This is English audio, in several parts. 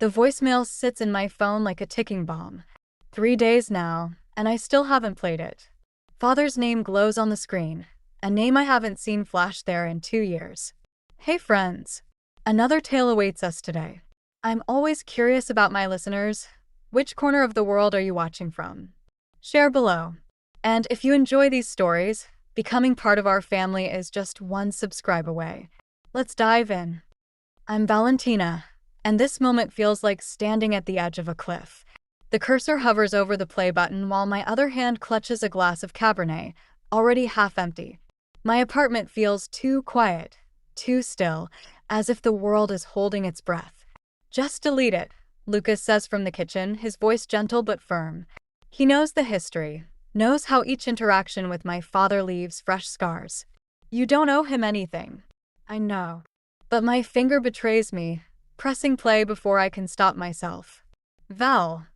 The voicemail sits in my phone like a ticking bomb. 3 days now, and I still haven't played it. Father's name glows on the screen, a name I haven't seen flash there in 2 years. Hey friends! Another tale awaits us today. I'm always curious about my listeners. Which corner of the world are you watching from? Share below. And if you enjoy these stories, becoming part of our family is just one subscribe away. Let's dive in. I'm Valentina, and this moment feels like standing at the edge of a cliff. The cursor hovers over the play button while my other hand clutches a glass of Cabernet, already half empty. My apartment feels too quiet, too still, as if the world is holding its breath. Just delete it, Lucas says from the kitchen, his voice gentle but firm. He knows the history, knows how each interaction with my father leaves fresh scars. You don't owe him anything. I know. But my finger betrays me, pressing play before I can stop myself. Val.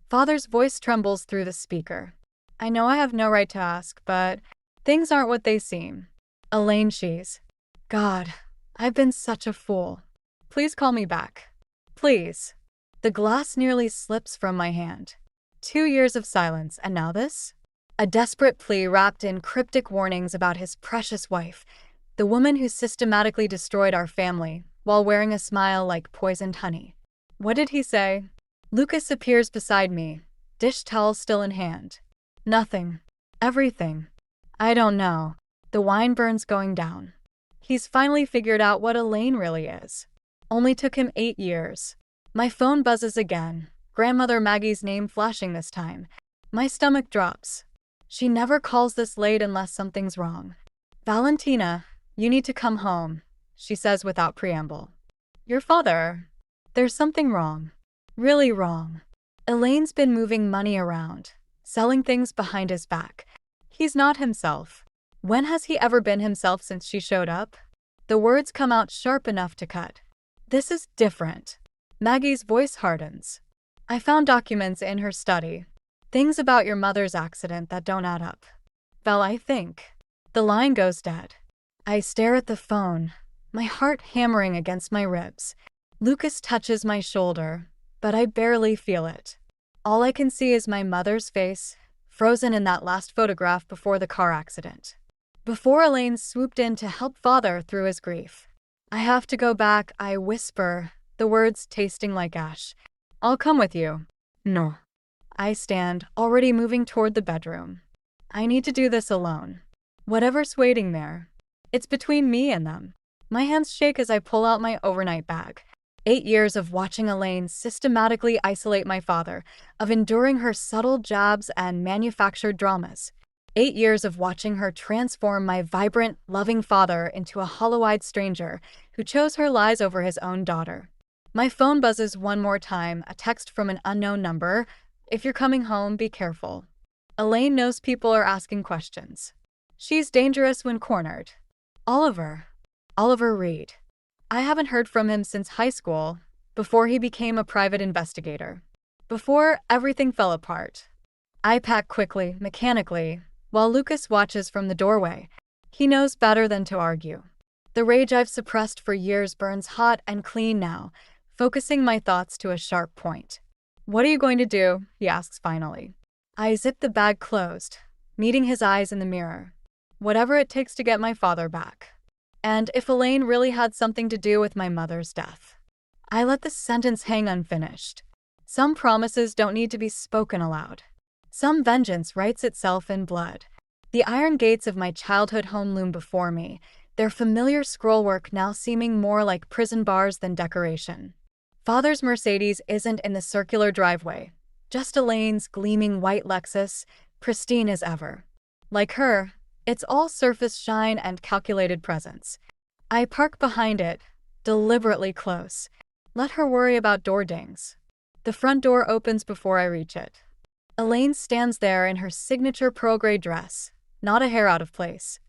Father's voice trembles through the speaker. I know I have no right to ask, but things aren't what they seem. Elaine she's. God, I've been such a fool. Please call me back. Please. The glass nearly slips from my hand. 2 years of silence, and now this? A desperate plea wrapped in cryptic warnings about his precious wife, the woman who systematically destroyed our family while wearing a smile like poisoned honey. What did he say? Lucas appears beside me, dish towel still in hand. Nothing. Everything. I don't know. The wine burns going down. He's finally figured out what Elaine really is. Only took him 8 years. My phone buzzes again, Grandmother Maggie's name flashing this time. My stomach drops. She never calls this late unless something's wrong. Valentina, you need to come home, she says without preamble. Your father. There's something wrong. Really wrong. Elaine's been moving money around, selling things behind his back. He's not himself. When has he ever been himself since she showed up? The words come out sharp enough to cut. This is different. Maggie's voice hardens. I found documents in her study. Things about your mother's accident that don't add up. Val, I think. The line goes dead. I stare at the phone, my heart hammering against my ribs. Lucas touches my shoulder, but I barely feel it. All I can see is my mother's face, frozen in that last photograph before the car accident. Before Elaine swooped in to help father through his grief. I have to go back, I whisper, the words tasting like ash. I'll come with you. No. I stand, already moving toward the bedroom. I need to do this alone. Whatever's waiting there. It's between me and them. My hands shake as I pull out my overnight bag. 8 years of watching Elaine systematically isolate my father, of enduring her subtle jabs and manufactured dramas. 8 years of watching her transform my vibrant, loving father into a hollow-eyed stranger who chose her lies over his own daughter. My phone buzzes one more time, a text from an unknown number. If you're coming home, be careful. Elaine knows people are asking questions. She's dangerous when cornered. Oliver Reed. I haven't heard from him since high school, before he became a private investigator. Before everything fell apart. I pack quickly, mechanically, while Lucas watches from the doorway. He knows better than to argue. The rage I've suppressed for years burns hot and clean now, focusing my thoughts to a sharp point. What are you going to do? He asks finally. I zip the bag closed, meeting his eyes in the mirror. Whatever it takes to get my father back. And if Elaine really had something to do with my mother's death. I let the sentence hang unfinished. Some promises don't need to be spoken aloud. Some vengeance writes itself in blood. The iron gates of my childhood home loom before me, their familiar scrollwork now seeming more like prison bars than decoration. Father's Mercedes isn't in the circular driveway, just Elaine's gleaming white Lexus, pristine as ever. Like her, it's all surface shine and calculated presence. I park behind it, deliberately close. Let her worry about door dings. The front door opens before I reach it. Elaine stands there in her signature pearl gray dress, not a hair out of place.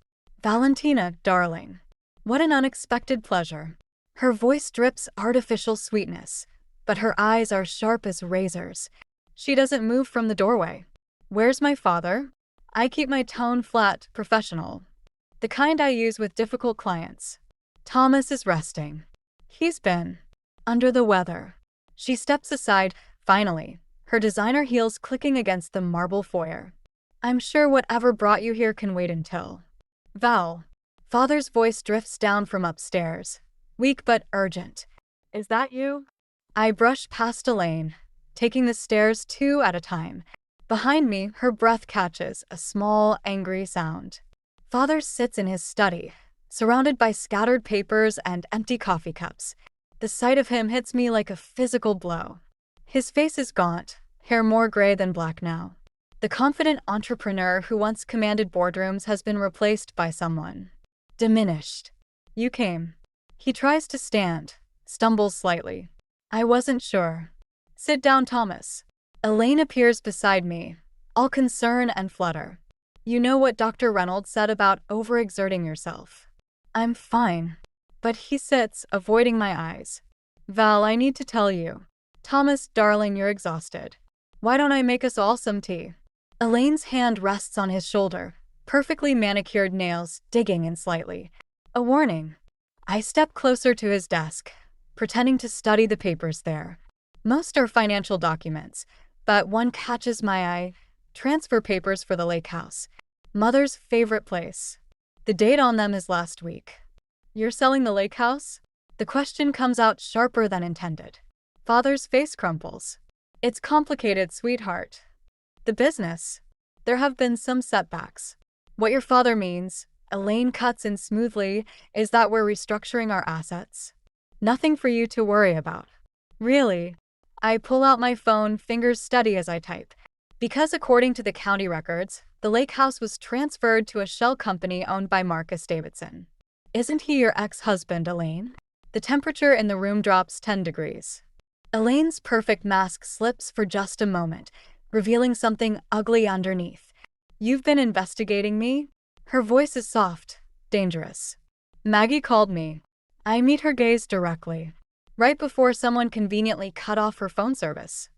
Valentina, darling. What an unexpected pleasure. Her voice drips artificial sweetness, but her eyes are sharp as razors. She doesn't move from the doorway. Where's my father? I keep my tone flat, professional. The kind I use with difficult clients. Thomas is resting. He's been under the weather. She steps aside, finally, her designer heels clicking against the marble foyer. I'm sure whatever brought you here can wait until. Val. Father's voice drifts down from upstairs, weak but urgent. Is that you? I brush past Elaine, taking the stairs two at a time. Behind me, her breath catches a small, angry sound. Father sits in his study, surrounded by scattered papers and empty coffee cups. The sight of him hits me like a physical blow. His face is gaunt, hair more gray than black now. The confident entrepreneur who once commanded boardrooms has been replaced by someone diminished. You came. He tries to stand, stumbles slightly. I wasn't sure. Sit down, Thomas. Elaine appears beside me, all concern and flutter. You know what Dr. Reynolds said about overexerting yourself. I'm fine. But he sits, avoiding my eyes. Val, I need to tell you. Thomas, darling, you're exhausted. Why don't I make us all some tea? Elaine's hand rests on his shoulder, perfectly manicured nails digging in slightly. A warning. I step closer to his desk, pretending to study the papers there. Most are financial documents, but one catches my eye. Transfer papers for the lake house. Mother's favorite place. The date on them is last week. You're selling the lake house? The question comes out sharper than intended. Father's face crumples. It's complicated, sweetheart. The business. There have been some setbacks. What your father means, Elaine cuts in smoothly, is that we're restructuring our assets. Nothing for you to worry about. Really? I pull out my phone, fingers steady as I type. Because according to the county records, the lake house was transferred to a shell company owned by Marcus Davidson. Isn't he your ex-husband, Elaine? The temperature in the room drops 10 degrees. Elaine's perfect mask slips for just a moment, revealing something ugly underneath. You've been investigating me? Her voice is soft, dangerous. Maggie called me. I meet her gaze directly, right before someone conveniently cut off her phone service.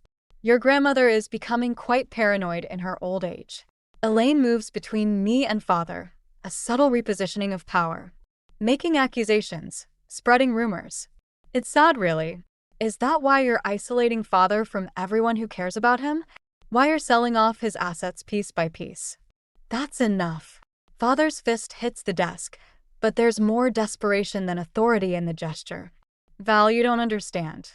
Your grandmother is becoming quite paranoid in her old age. Elaine moves between me and father, a subtle repositioning of power. Making accusations, spreading rumors. It's sad, really. Is that why you're isolating father from everyone who cares about him? Why you're selling off his assets piece by piece? That's enough. Father's fist hits the desk, but there's more desperation than authority in the gesture. Val, you don't understand.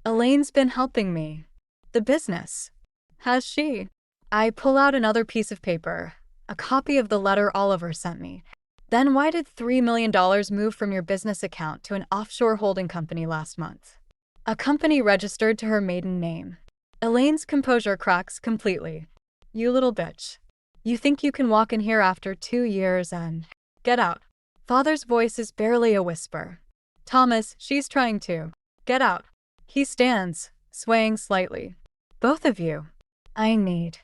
Elaine's been helping me. The business. Has she? I pull out another piece of paper, a copy of the letter Oliver sent me. Then why did $3 million move from your business account to an offshore holding company last month? A company registered to her maiden name. Elaine's composure cracks completely. You little bitch. You think you can walk in here after 2 years and get out. Father's voice is barely a whisper. Thomas, she's trying to. Get out. He stands, swaying slightly. Both of you. I need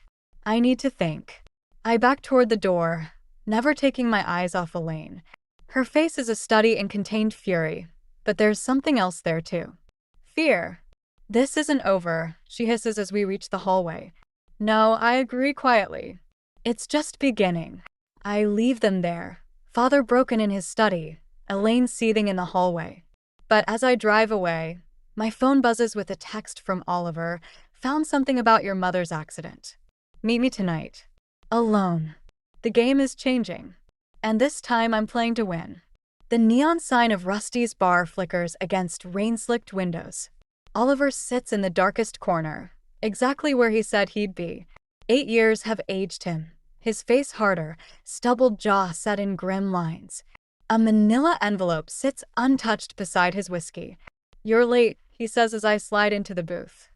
to think. I back toward the door, never taking my eyes off Elaine. Her face is a study in contained fury, but there's something else there too. Fear. This isn't over, she hisses as we reach the hallway. No, I agree quietly. It's just beginning. I leave them there, father broken in his study, Elaine seething in the hallway. But as I drive away, my phone buzzes with a text from Oliver. Found something about your mother's accident. Meet me tonight. Alone. The game is changing. And this time I'm playing to win. The neon sign of Rusty's bar flickers against rain-slicked windows. Oliver sits in the darkest corner, exactly where he said he'd be. 8 years have aged him, his face harder, stubbled jaw set in grim lines. A manila envelope sits untouched beside his whiskey. You're late, he says as I slide into the booth.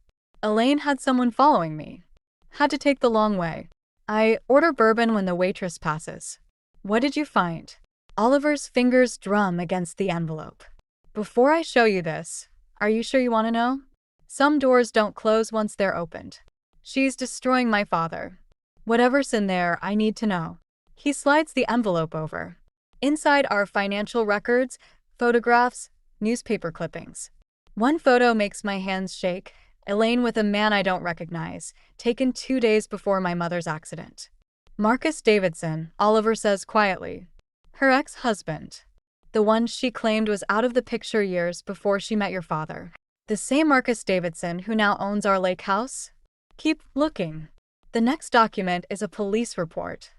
Elaine had someone following me. Had to take the long way. I order bourbon when the waitress passes. What did you find? Oliver's fingers drum against the envelope. Before I show you this, are you sure you want to know? Some doors don't close once they're opened. She's destroying my father. Whatever's in there, I need to know. He slides the envelope over. Inside are financial records, photographs, newspaper clippings. One photo makes my hands shake. Elaine with a man I don't recognize, taken 2 days before my mother's accident. Marcus Davidson, Oliver says quietly. Her ex-husband. The one she claimed was out of the picture years before she met your father. The same Marcus Davidson who now owns our lake house? Keep looking. The next document is a police report.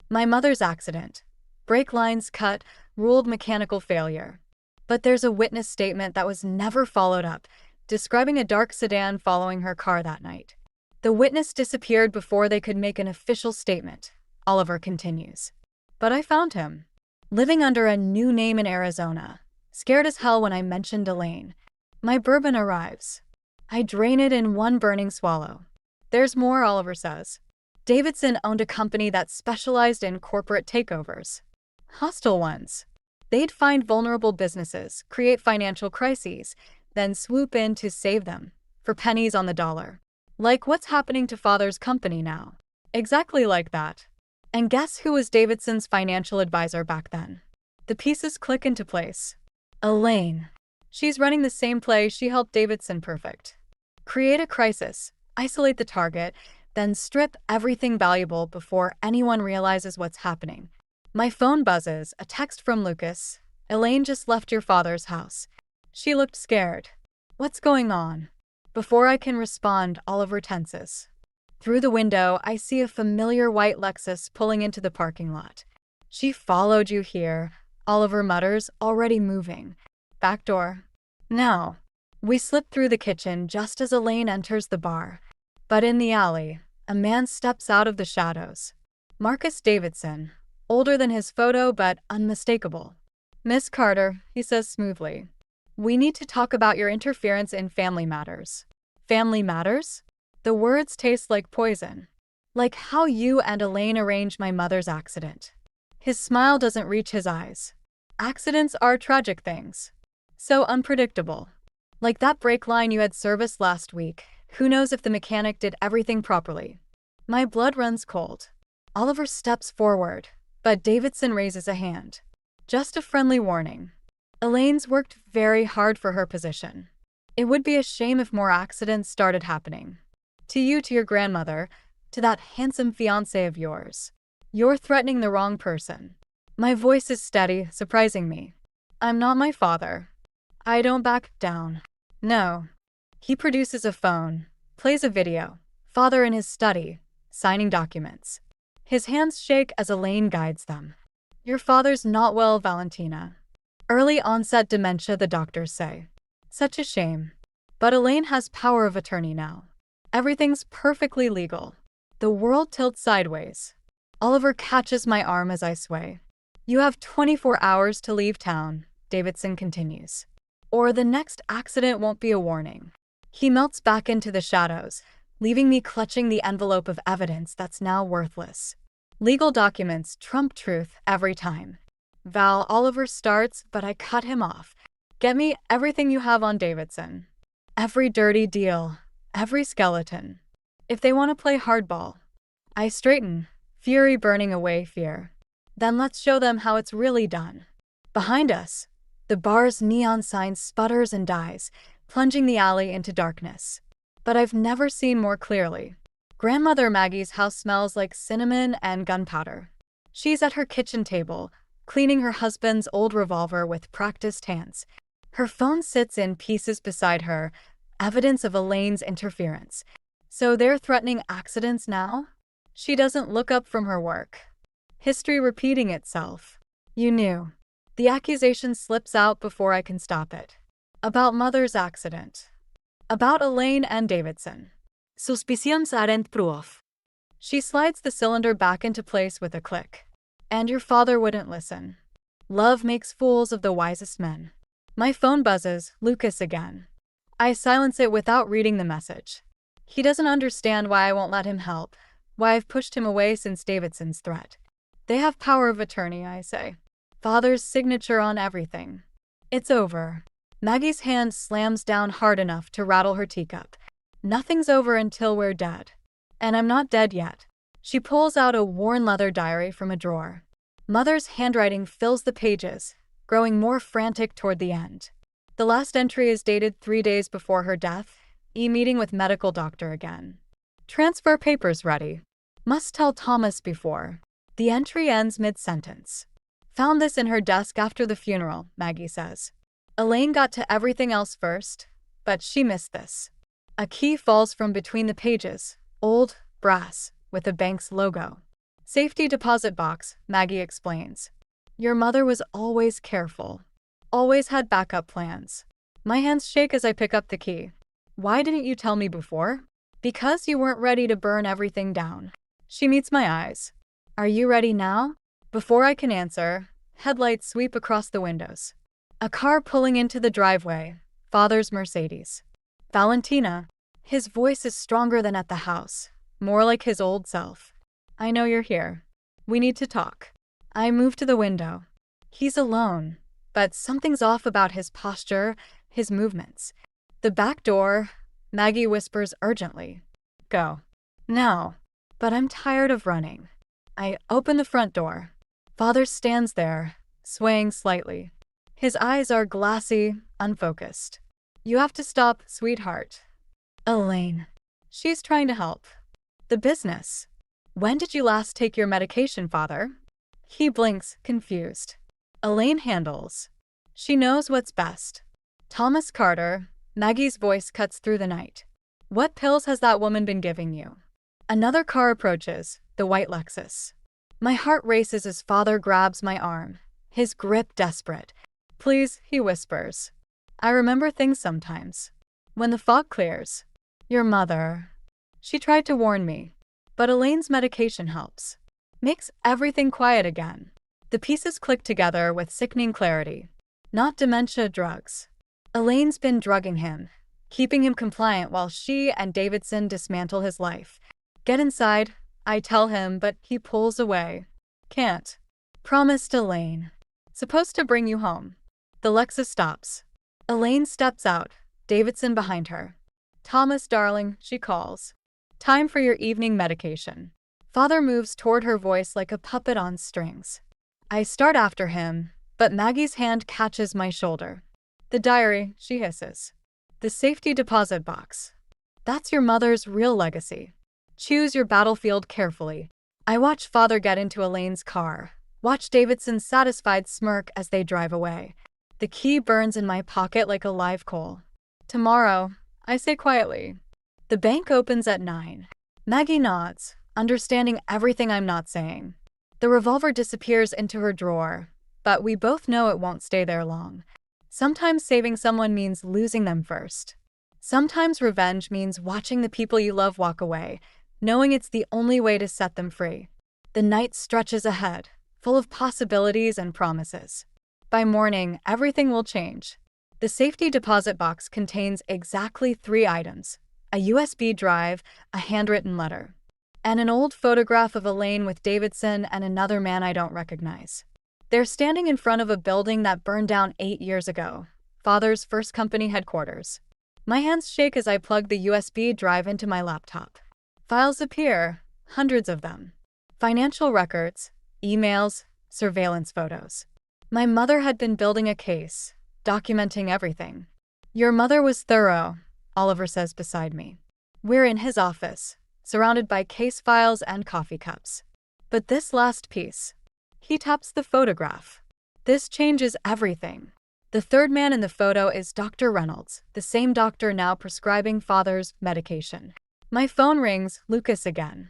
My mother's accident. Brake lines cut, ruled mechanical failure. But there's a witness statement that was never followed up, describing a dark sedan following her car that night. The witness disappeared before they could make an official statement, Oliver continues. But I found him. Living under a new name in Arizona. Scared as hell when I mentioned Elaine. My bourbon arrives. I drain it in one burning swallow. There's more, Oliver says. Davidson owned a company that specialized in corporate takeovers. Hostile ones. They'd find vulnerable businesses, create financial crises, then swoop in to save them, for pennies on the dollar. Like what's happening to Father's company now. Exactly like that. And guess who was Davidson's financial advisor back then? The pieces click into place. Elaine. She's running the same play she helped Davidson perfect. Create a crisis, isolate the target, then strip everything valuable before anyone realizes what's happening. My phone buzzes, a text from Lucas. Elaine just left your father's house. She looked scared. What's going on? Before I can respond, Oliver tenses. Through the window, I see a familiar white Lexus pulling into the parking lot. She followed you here, Oliver mutters, already moving. Back door. Now. We slip through the kitchen just as Elaine enters the bar. But in the alley, a man steps out of the shadows. Marcus Davidson. Older than his photo, but unmistakable. Miss Carter, he says smoothly. We need to talk about your interference in family matters. Family matters? The words taste like poison. Like how you and Elaine arranged my mother's accident. His smile doesn't reach his eyes. Accidents are tragic things. So unpredictable. Like that brake line you had serviced last week. Who knows if the mechanic did everything properly? My blood runs cold. Oliver steps forward. But Davidson raises a hand. Just a friendly warning. Elaine's worked very hard for her position. It would be a shame if more accidents started happening. To you, to your grandmother, to that handsome fiancé of yours. You're threatening the wrong person. My voice is steady, surprising me. I'm not my father. I don't back down. No. He produces a phone, plays a video. Father in his study, signing documents. His hands shake as Elaine guides them. Your father's not well, Valentina. Early onset dementia, the doctors say. Such a shame. But Elaine has power of attorney now. Everything's perfectly legal. The world tilts sideways. Oliver catches my arm as I sway. You have 24 hours to leave town, Davidson continues. Or the next accident won't be a warning. He melts back into the shadows, leaving me clutching the envelope of evidence that's now worthless. Legal documents trump truth every time. Val, Oliver starts, but I cut him off. Get me everything you have on Davidson. Every dirty deal. Every skeleton. If they want to play hardball. I straighten, fury burning away fear. Then let's show them how it's really done. Behind us, the bar's neon sign sputters and dies, plunging the alley into darkness. But I've never seen more clearly. Grandmother Maggie's house smells like cinnamon and gunpowder. She's at her kitchen table, cleaning her husband's old revolver with practiced hands. Her phone sits in pieces beside her, evidence of Elaine's interference. So they're threatening accidents now? She doesn't look up from her work. History repeating itself. You knew. The accusation slips out before I can stop it. About Mother's accident. About Elaine and Davidson. Suspicions aren't proof. She slides the cylinder back into place with a click. And your father wouldn't listen. Love makes fools of the wisest men. My phone buzzes, Lucas again. I silence it without reading the message. He doesn't understand why I won't let him help, why I've pushed him away since Davidson's threat. They have power of attorney, I say. Father's signature on everything. It's over. Maggie's hand slams down hard enough to rattle her teacup. Nothing's over until we're dead. And I'm not dead yet. She pulls out a worn leather diary from a drawer. Mother's handwriting fills the pages, growing more frantic toward the end. The last entry is dated 3 days before her death, meeting with medical doctor again. Transfer papers ready. Must tell Thomas before. The entry ends mid-sentence. Found this in her desk after the funeral, Maggie says. Elaine got to everything else first. but she missed this. A key falls from between the pages, old, brass, with a bank's logo. Safety deposit box, Maggie explains. Your mother was always careful. Always had backup plans. My hands shake as I pick up the key. Why didn't you tell me before? Because you weren't ready to burn everything down. She meets my eyes. Are you ready now? Before I can answer, headlights sweep across the windows. A car pulling into the driveway. Father's Mercedes. Valentina. His voice is stronger than at the house. More like his old self. I know you're here. We need to talk. I move to the window. He's alone, but something's off about his posture, his movements. The back door, Maggie whispers urgently. Go. Now. But I'm tired of running. I open the front door. Father stands there, swaying slightly. His eyes are glassy, unfocused. You have to stop, sweetheart. Elaine. She's trying to help. The business. When did you last take your medication, Father? He blinks, confused. Elaine handles. She knows what's best. Thomas Carter. Maggie's voice cuts through the night. What pills has that woman been giving you? Another car approaches, the white Lexus. My heart races as Father grabs my arm, his grip desperate. Please, he whispers. I remember things sometimes. When the fog clears. Your mother. She tried to warn me, but Elaine's medication helps. Makes everything quiet again. The pieces click together with sickening clarity. Not dementia, drugs. Elaine's been drugging him, keeping him compliant while she and Davidson dismantle his life. Get inside, I tell him, but he pulls away. Can't. Promised Elaine. Supposed to bring you home. The Lexus stops. Elaine steps out, Davidson behind her. Thomas, darling, she calls. Time for your evening medication. Father moves toward her voice like a puppet on strings. I start after him, but Maggie's hand catches my shoulder. The diary, she hisses. The safety deposit box. That's your mother's real legacy. Choose your battlefield carefully. I watch Father get into Elaine's car. Watch Davidson's satisfied smirk as they drive away. The key burns in my pocket like a live coal. Tomorrow, I say quietly. The bank opens at 9. Maggie nods, understanding everything I'm not saying. The revolver disappears into her drawer, but we both know it won't stay there long. Sometimes saving someone means losing them first. Sometimes revenge means watching the people you love walk away, knowing it's the only way to set them free. The night stretches ahead, full of possibilities and promises. By morning, everything will change. The safety deposit box contains exactly 3 items: a USB drive, a handwritten letter, and an old photograph of Elaine with Davidson and another man I don't recognize. They're standing in front of a building that burned down 8 years ago, Father's first company headquarters. My hands shake as I plug the USB drive into my laptop. Files appear, hundreds of them. Financial records, emails, surveillance photos. My mother had been building a case, documenting everything. Your mother was thorough, Oliver says beside me. We're in his office, surrounded by case files and coffee cups. But this last piece. He taps the photograph. This changes everything. The third man in the photo is Dr. Reynolds, the same doctor now prescribing Father's medication. My phone rings, Lucas again.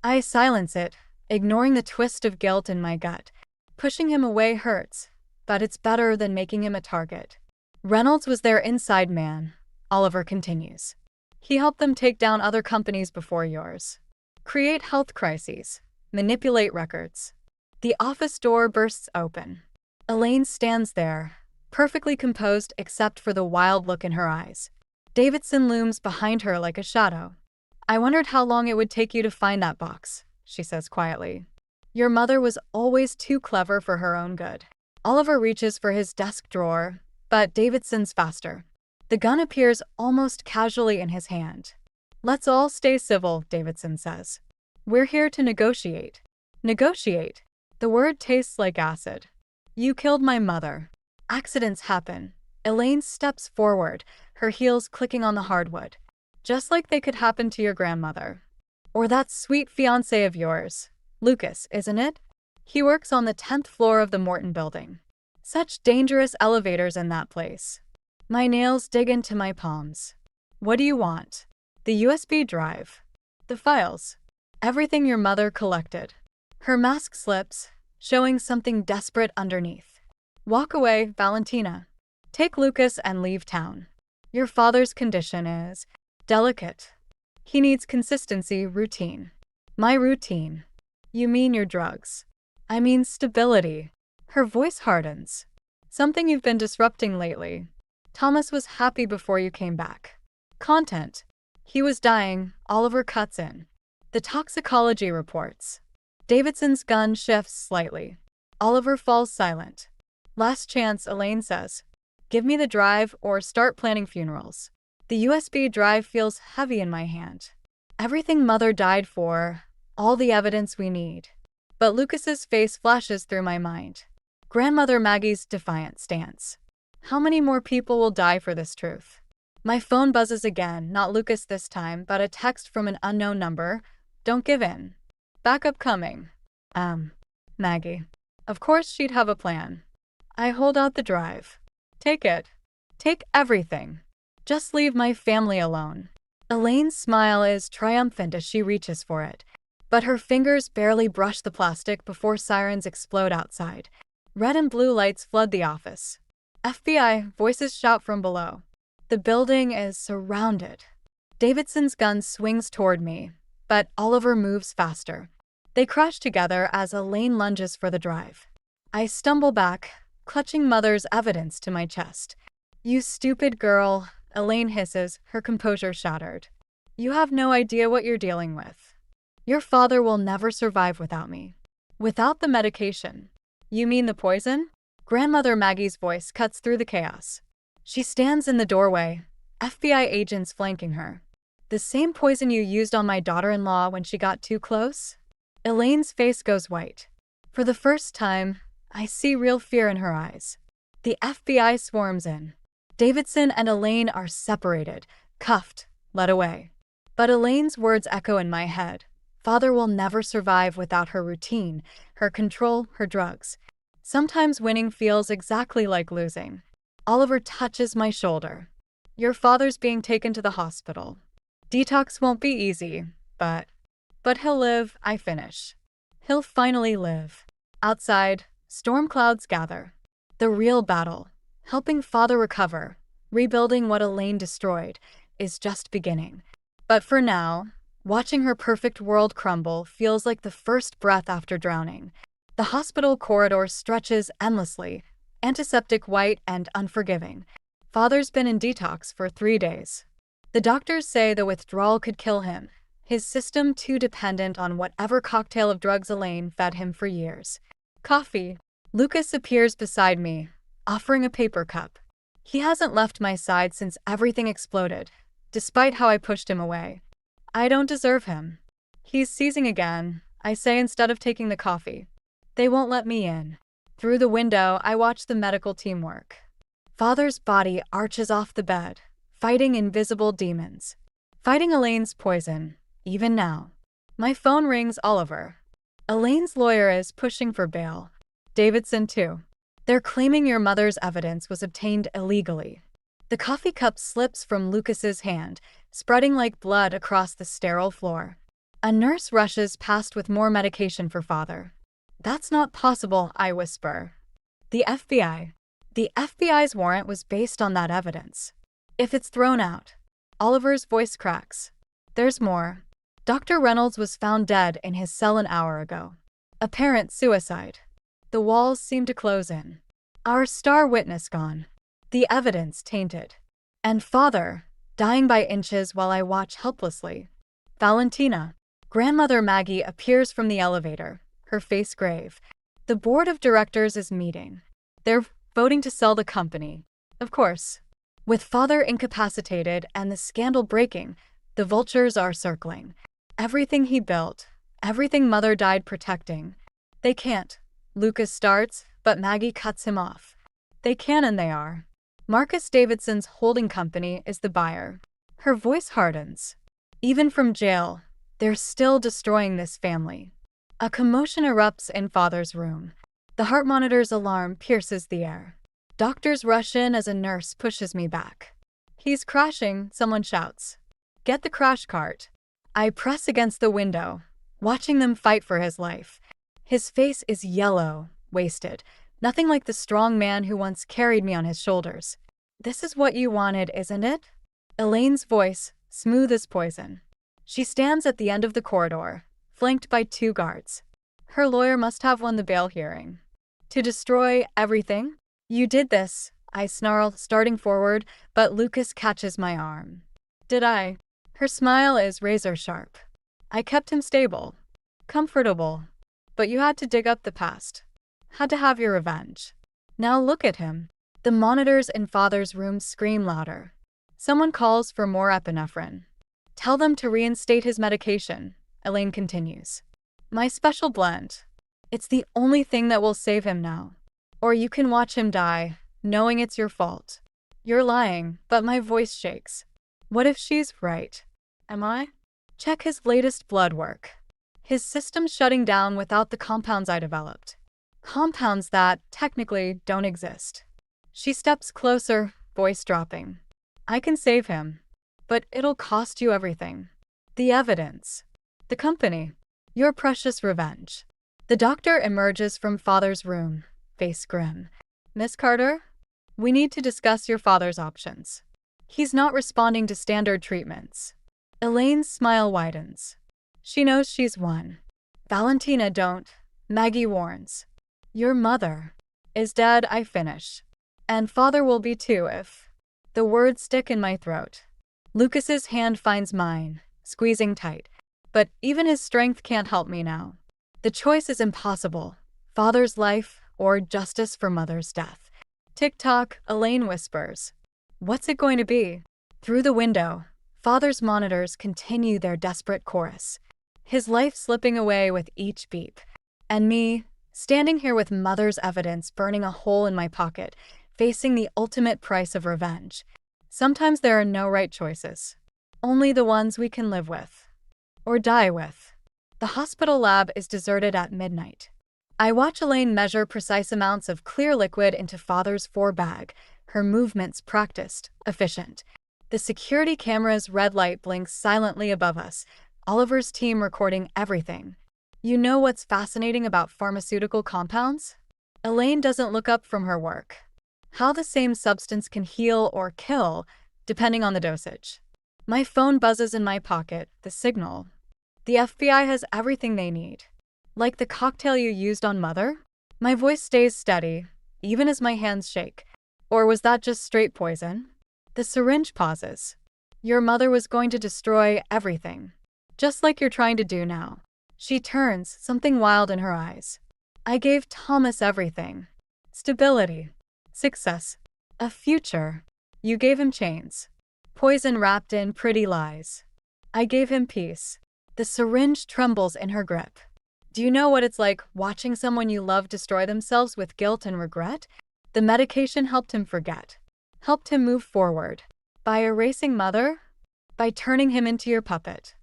I silence it, ignoring the twist of guilt in my gut. Pushing him away hurts, but it's better than making him a target. Reynolds was their inside man, Oliver continues. He helped them take down other companies before yours. Create health crises. Manipulate records. The office door bursts open. Elaine stands there, perfectly composed except for the wild look in her eyes. Davidson looms behind her like a shadow. I wondered how long it would take you to find that box, she says quietly. Your mother was always too clever for her own good. Oliver reaches for his desk drawer, but Davidson's faster. The gun appears almost casually in his hand. Let's all stay civil, Davidson says. We're here to negotiate. Negotiate. The word tastes like acid. You killed my mother. Accidents happen. Elaine steps forward, her heels clicking on the hardwood. Just like they could happen to your grandmother. Or that sweet fiancé of yours. Lucas, isn't it? He works on the 10th floor of the Morton building. Such dangerous elevators in that place. My nails dig into my palms. What do you want? The USB drive. The files. Everything your mother collected. Her mask slips, showing something desperate underneath. Walk away, Valentina. Take Lucas and leave town. Your father's condition is delicate. He needs consistency, routine. My routine. You mean your drugs. I mean stability. Her voice hardens. Something you've been disrupting lately. Thomas was happy before you came back. Content. He was dying, Oliver cuts in. The toxicology reports. Davidson's gun shifts slightly. Oliver falls silent. Last chance, Elaine says. Give me the drive or start planning funerals. The USB drive feels heavy in my hand. Everything Mother died for, all the evidence we need. But Lucas's face flashes through my mind. Grandmother Maggie's defiant stance. How many more people will die for this truth? My phone buzzes again, not Lucas this time, but a text from an unknown number. Don't give in. Backup coming. Maggie. Of course she'd have a plan. I hold out the drive. Take it. Take everything. Just leave my family alone. Elaine's smile is triumphant as she reaches for it, but her fingers barely brush the plastic before sirens explode outside. Red and blue lights flood the office. FBI, voices shout from below. The building is surrounded. Davidson's gun swings toward me, but Oliver moves faster. They crash together as Elaine lunges for the drive. I stumble back, clutching Mother's evidence to my chest. You stupid girl, Elaine hisses, her composure shattered. You have no idea what you're dealing with. Your father will never survive without me. Without the medication. You mean the poison? Grandmother Maggie's voice cuts through the chaos. She stands in the doorway, FBI agents flanking her. The same poison you used on my daughter-in-law when she got too close? Elaine's face goes white. For the first time, I see real fear in her eyes. The FBI swarms in. Davidson and Elaine are separated, cuffed, led away. But Elaine's words echo in my head. Father will never survive without her routine, her control, her drugs. Sometimes winning feels exactly like losing. Oliver touches my shoulder. Your father's being taken to the hospital. Detox won't be easy, but he'll live, I finish. He'll finally live. Outside, storm clouds gather. The real battle, helping father recover, rebuilding what Elaine destroyed, is just beginning. But for now, watching her perfect world crumble feels like the first breath after drowning. The hospital corridor stretches endlessly, antiseptic white and unforgiving. Father's been in detox for 3 days. The doctors say the withdrawal could kill him, his system too dependent on whatever cocktail of drugs Elaine fed him for years. Coffee. Lucas appears beside me, offering a paper cup. He hasn't left my side since everything exploded, despite how I pushed him away. I don't deserve him. He's seizing again, I say instead of taking the coffee. They won't let me in. Through the window, I watch the medical team work. Father's body arches off the bed, fighting invisible demons. Fighting Elaine's poison, even now. My phone rings Oliver. Elaine's lawyer is pushing for bail. Davidson too. They're claiming your mother's evidence was obtained illegally. The coffee cup slips from Lucas's hand, spreading like blood across the sterile floor. A nurse rushes past with more medication for father. That's not possible, I whisper. The FBI. The FBI's warrant was based on that evidence. If it's thrown out. Oliver's voice cracks. There's more. Dr. Reynolds was found dead in his cell an hour ago. Apparent suicide. The walls seem to close in. Our star witness gone. The evidence tainted. And father, dying by inches while I watch helplessly. Valentina. Grandmother Maggie appears from the elevator, her face grave. The board of directors is meeting. They're voting to sell the company. Of course. With father incapacitated and the scandal breaking, the vultures are circling. Everything he built, everything mother died protecting. They can't. Lucas starts, but Maggie cuts him off. They can and they are. Marcus Davidson's holding company is the buyer. Her voice hardens. Even from jail, they're still destroying this family. A commotion erupts in father's room. The heart monitor's alarm pierces the air. Doctors rush in as a nurse pushes me back. He's crashing, someone shouts. Get the crash cart. I press against the window, watching them fight for his life. His face is yellow, wasted, nothing like the strong man who once carried me on his shoulders. This is what you wanted, isn't it? Elaine's voice, smooth as poison. She stands at the end of the corridor, flanked by 2 guards. Her lawyer must have won the bail hearing. To destroy everything? You did this, I snarl, starting forward, but Lucas catches my arm. Did I? Her smile is razor sharp. I kept him stable, comfortable, but you had to dig up the past. Had to have your revenge. Now look at him. The monitors in Father's room scream louder. Someone calls for more epinephrine. Tell them to reinstate his medication, Elaine continues. My special blend. It's the only thing that will save him now. Or you can watch him die, knowing it's your fault. You're lying, but my voice shakes. What if she's right? Am I? Check his latest blood work. His system's shutting down without the compounds I developed. Compounds that, technically, don't exist. She steps closer, voice dropping. I can save him, but it'll cost you everything. The evidence. The company. Your precious revenge. The doctor emerges from Father's room, face grim. Miss Carter? We need to discuss your father's options. He's not responding to standard treatments. Elaine's smile widens. She knows she's won. Valentina don't. Maggie warns. Your mother is dead, I finish. And father will be too if. The words stick in my throat. Lucas's hand finds mine, squeezing tight. But even his strength can't help me now. The choice is impossible. Father's life or justice for mother's death. Tick-tock, Elaine whispers. What's it going to be? Through the window, Father's monitors continue their desperate chorus. His life slipping away with each beep. And me, standing here with mother's evidence burning a hole in my pocket, facing the ultimate price of revenge. Sometimes there are no right choices. Only the ones we can live with. Or die with. The hospital lab is deserted at midnight. I watch Elaine measure precise amounts of clear liquid into Father's 4-bag, her movements practiced, efficient. The security camera's red light blinks silently above us, Oliver's team recording everything. You know what's fascinating about pharmaceutical compounds? Elaine doesn't look up from her work. How the same substance can heal or kill, depending on the dosage. My phone buzzes in my pocket, the signal. The FBI has everything they need. Like the cocktail you used on Mother? My voice stays steady, even as my hands shake. Or was that just straight poison? The syringe pauses. Your mother was going to destroy everything. Just like you're trying to do now. She turns, something wild in her eyes. I gave Thomas everything. Stability. Success. A future. You gave him chains. Poison wrapped in pretty lies. I gave him peace. The syringe trembles in her grip. Do you know what it's like watching someone you love destroy themselves with guilt and regret? The medication helped him forget. Helped him move forward. By erasing Mother? By turning him into your puppet.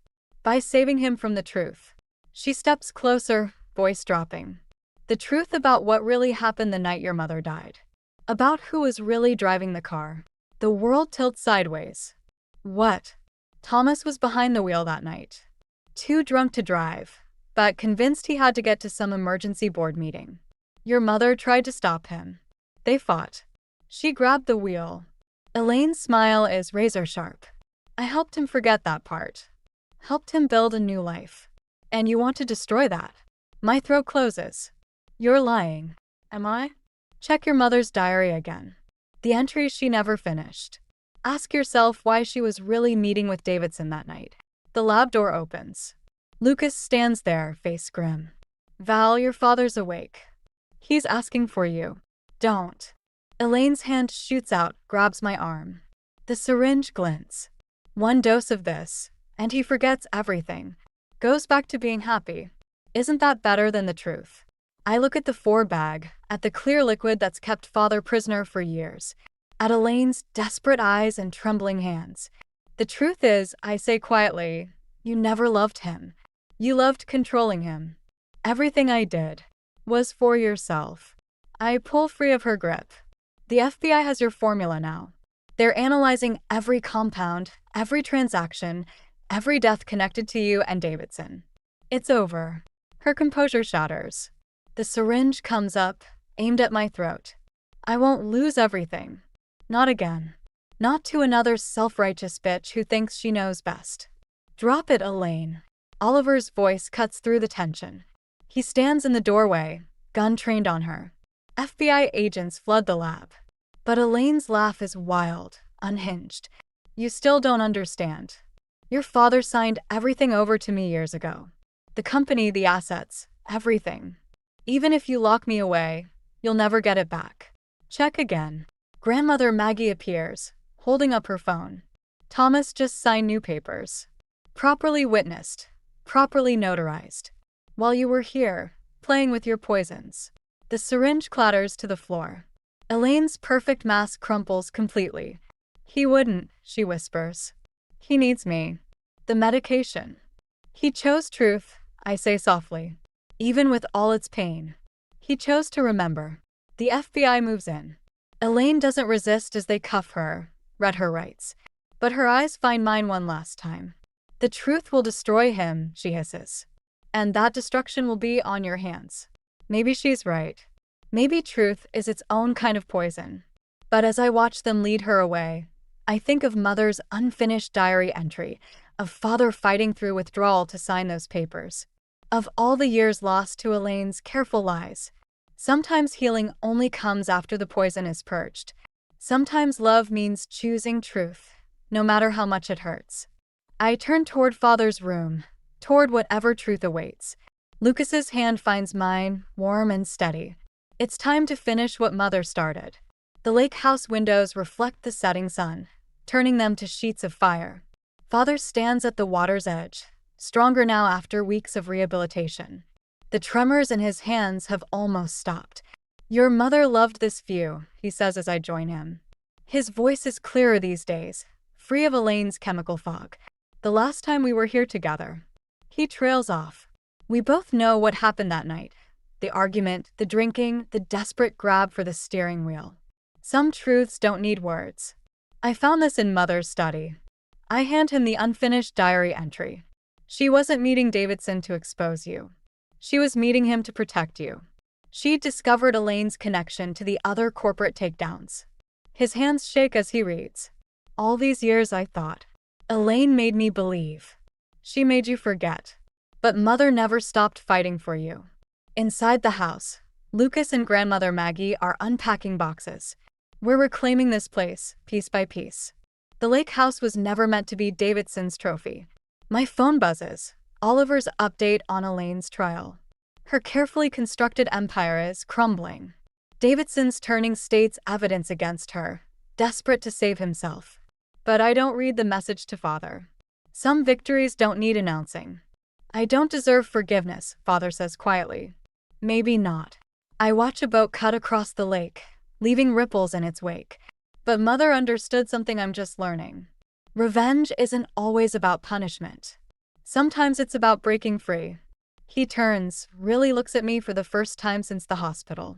By saving him from the truth. She steps closer, voice dropping. The truth about what really happened the night your mother died. About who was really driving the car. The world tilts sideways. What? Thomas was behind the wheel that night. Too drunk to drive, but convinced he had to get to some emergency board meeting. Your mother tried to stop him. They fought. She grabbed the wheel. Elaine's smile is razor sharp. I helped him forget that part. Helped him build a new life. And you want to destroy that? My throat closes. You're lying. Am I? Check your mother's diary again. The entries she never finished. Ask yourself why she was really meeting with Davidson that night. The lab door opens. Lucas stands there, face grim. Val, your father's awake. He's asking for you. Don't. Elaine's hand shoots out, grabs my arm. The syringe glints. One dose of this, and he forgets everything. Goes back to being happy. Isn't that better than the truth? I look at the 4-bag, at the clear liquid that's kept Father prisoner for years. At Elaine's desperate eyes and trembling hands. The truth is, I say quietly, you never loved him. You loved controlling him. Everything I did was for yourself. I pull free of her grip. The FBI has your formula now. They're analyzing every compound, every transaction, every death connected to you and Davidson. It's over. Her composure shatters. The syringe comes up, aimed at my throat. I won't lose everything. Not again. Not to another self-righteous bitch who thinks she knows best. Drop it, Elaine. Oliver's voice cuts through the tension. He stands in the doorway, gun trained on her. FBI agents flood the lab. But Elaine's laugh is wild, unhinged. You still don't understand. Your father signed everything over to me years ago. The company, the assets, everything. Even if you lock me away, you'll never get it back. Check again. Grandmother Maggie appears, holding up her phone. Thomas just signed new papers. Properly witnessed, properly notarized. While you were here, playing with your poisons. The syringe clatters to the floor. Elaine's perfect mask crumples completely. He wouldn't, she whispers. He needs me. The medication. He chose truth, I say softly. Even with all its pain. He chose to remember. The FBI moves in. Elaine doesn't resist as they cuff her, read her rights. But her eyes find mine one last time. The truth will destroy him, she hisses. And that destruction will be on your hands. Maybe she's right. Maybe truth is its own kind of poison. But as I watch them lead her away, I think of Mother's unfinished diary entry, of Father fighting through withdrawal to sign those papers, of all the years lost to Elaine's careful lies. Sometimes healing only comes after the poison is purged. Sometimes love means choosing truth, no matter how much it hurts. I turn toward Father's room, toward whatever truth awaits. Lucas's hand finds mine, warm and steady. It's time to finish what Mother started. The lake house windows reflect the setting sun, turning them to sheets of fire. Father stands at the water's edge, stronger now after weeks of rehabilitation. The tremors in his hands have almost stopped. Your mother loved this view, he says as I join him. His voice is clearer these days, free of Elaine's chemical fog. The last time we were here together. He trails off. We both know what happened that night. The argument, the drinking, the desperate grab for the steering wheel. Some truths don't need words. I found this in Mother's study. I hand him the unfinished diary entry. She wasn't meeting Davidson to expose you. She was meeting him to protect you. She'd discovered Elaine's connection to the other corporate takedowns. His hands shake as he reads. All these years I thought. Elaine made me believe. She made you forget. But Mother never stopped fighting for you. Inside the house, Lucas and Grandmother Maggie are unpacking boxes. We're reclaiming this place, piece by piece. The lake house was never meant to be Davidson's trophy. My phone buzzes. Oliver's update on Elaine's trial. Her carefully constructed empire is crumbling. Davidson's turning state's evidence against her, desperate to save himself. But I don't read the message to Father. Some victories don't need announcing. I don't deserve forgiveness, Father says quietly. Maybe not. I watch a boat cut across the lake, leaving ripples in its wake. But Mother understood something I'm just learning. Revenge isn't always about punishment. Sometimes it's about breaking free. He turns, really looks at me for the first time since the hospital.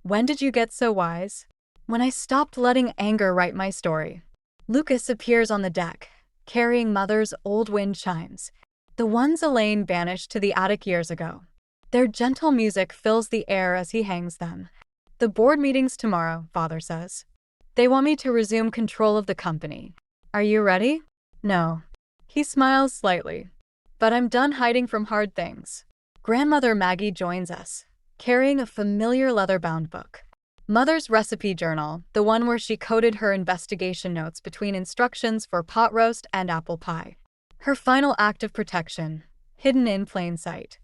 When did you get so wise? When I stopped letting anger write my story. Lucas appears on the deck, carrying Mother's old wind chimes, the ones Elaine banished to the attic years ago. Their gentle music fills the air as he hangs them. The board meeting's tomorrow, Father says. They want me to resume control of the company. Are you ready? No. He smiles slightly. But I'm done hiding from hard things. Grandmother Maggie joins us, carrying a familiar leather-bound book. Mother's recipe journal, the one where she coded her investigation notes between instructions for pot roast and apple pie. Her final act of protection, hidden in plain sight.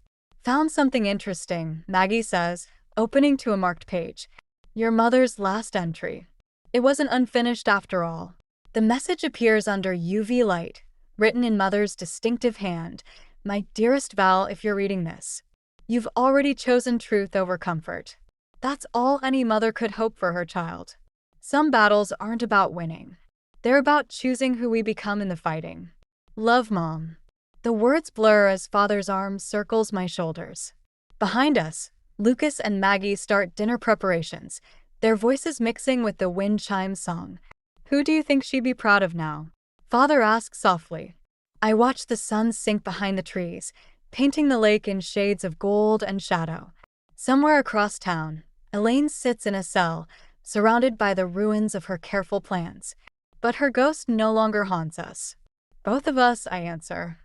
Found something interesting, Maggie says, opening to a marked page. Your mother's last entry. It wasn't unfinished after all. The message appears under UV light, written in Mother's distinctive hand. My dearest Val, if you're reading this, you've already chosen truth over comfort. That's all any mother could hope for her child. Some battles aren't about winning. They're about choosing who we become in the fighting. Love, Mom. The words blur as Father's arm circles my shoulders. Behind us, Lucas and Maggie start dinner preparations, their voices mixing with the wind chimes song. Who do you think she'd be proud of now? Father asked softly. I watched the sun sink behind the trees, painting the lake in shades of gold and shadow. Somewhere across town, Elaine sits in a cell, surrounded by the ruins of her careful plans. But her ghost no longer haunts us. Both of us, I answer,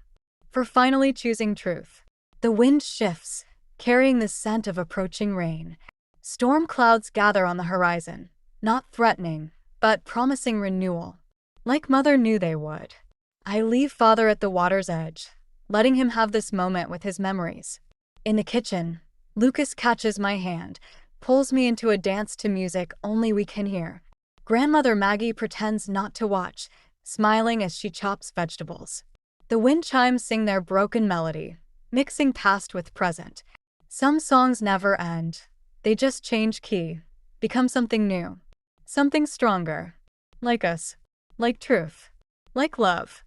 for finally choosing truth. The wind shifts, carrying the scent of approaching rain. Storm clouds gather on the horizon, not threatening, but promising renewal. Like Mother knew they would. I leave Father at the water's edge, letting him have this moment with his memories. In the kitchen, Lucas catches my hand, pulls me into a dance to music only we can hear. Grandmother Maggie pretends not to watch, smiling as she chops vegetables. The wind chimes sing their broken melody, mixing past with present. Some songs never end. They just change key, become something new, something stronger. Like us, like truth, like love.